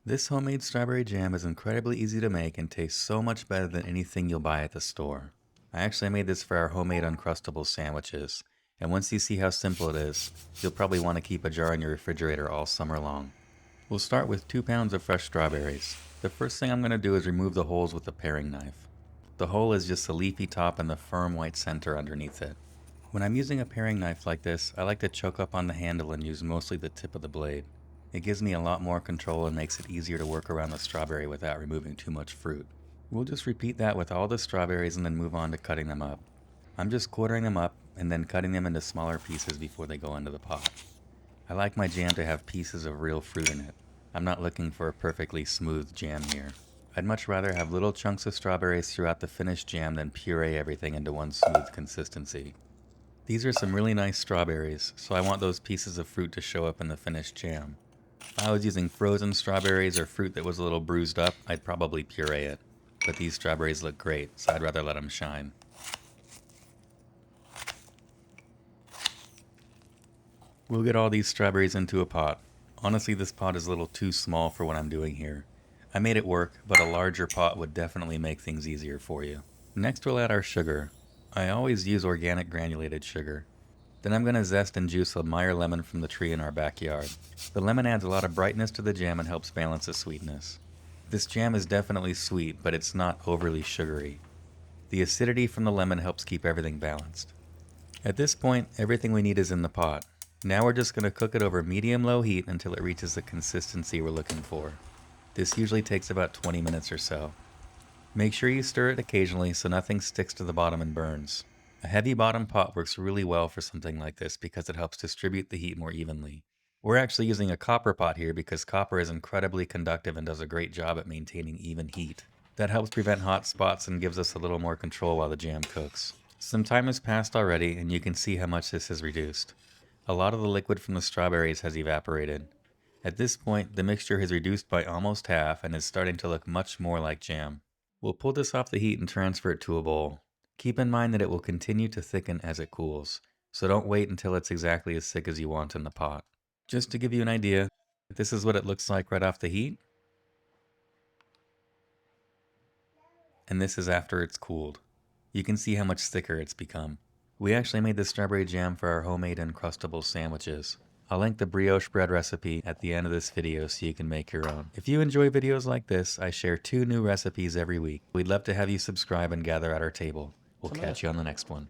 This homemade strawberry jam is incredibly easy to make and tastes so much better than anything you'll buy at the store. I actually made this for our homemade Uncrustables sandwiches, and once you see how simple it is, you'll probably want to keep a jar in your refrigerator all summer long. We'll start with 2 pounds of fresh strawberries. The first thing I'm going to do is remove the holes with a paring knife. The hole is just the leafy top and the firm white center underneath it. When I'm using a paring knife like this, I like to choke up on the handle and use mostly the tip of the blade. It gives me a lot more control and makes it easier to work around the strawberry without removing too much fruit. We'll just repeat that with all the strawberries and then move on to cutting them up. I'm just quartering them up and then cutting them into smaller pieces before they go into the pot. I like my jam to have pieces of real fruit in it. I'm not looking for a perfectly smooth jam here. I'd much rather have little chunks of strawberries throughout the finished jam than puree everything into one smooth consistency. These are some really nice strawberries, so I want those pieces of fruit to show up in the finished jam. If I was using frozen strawberries or fruit that was a little bruised up, I'd probably puree it. But these strawberries look great, so I'd rather let them shine. We'll get all these strawberries into a pot. Honestly, this pot is a little too small for what I'm doing here. I made it work, but a larger pot would definitely make things easier for you. Next we'll add our sugar. I always use organic granulated sugar. Then I'm going to zest and juice a Meyer lemon from the tree in our backyard. The lemon adds a lot of brightness to the jam and helps balance the sweetness. This jam is definitely sweet, but it's not overly sugary. The acidity from the lemon helps keep everything balanced. At this point, everything we need is in the pot. Now we're just going to cook it over medium-low heat until it reaches the consistency we're looking for. This usually takes about 20 minutes or so. Make sure you stir it occasionally so nothing sticks to the bottom and burns. A heavy bottom pot works really well for something like this because it helps distribute the heat more evenly. We're actually using a copper pot here because copper is incredibly conductive and does a great job at maintaining even heat. That helps prevent hot spots and gives us a little more control while the jam cooks. Some time has passed already and you can see how much this has reduced. A lot of the liquid from the strawberries has evaporated. At this point, the mixture has reduced by almost half and is starting to look much more like jam. We'll pull this off the heat and transfer it to a bowl. Keep in mind that it will continue to thicken as it cools, so don't wait until it's exactly as thick as you want in the pot. Just to give you an idea, this is what it looks like right off the heat, and this is after it's cooled. You can see how much thicker it's become. We actually made this strawberry jam for our homemade Uncrustables sandwiches. I'll link the brioche bread recipe at the end of this video so you can make your own. If you enjoy videos like this, I share 2 new recipes every week. We'd love to have you subscribe and gather at our table. We'll catch you on the next one.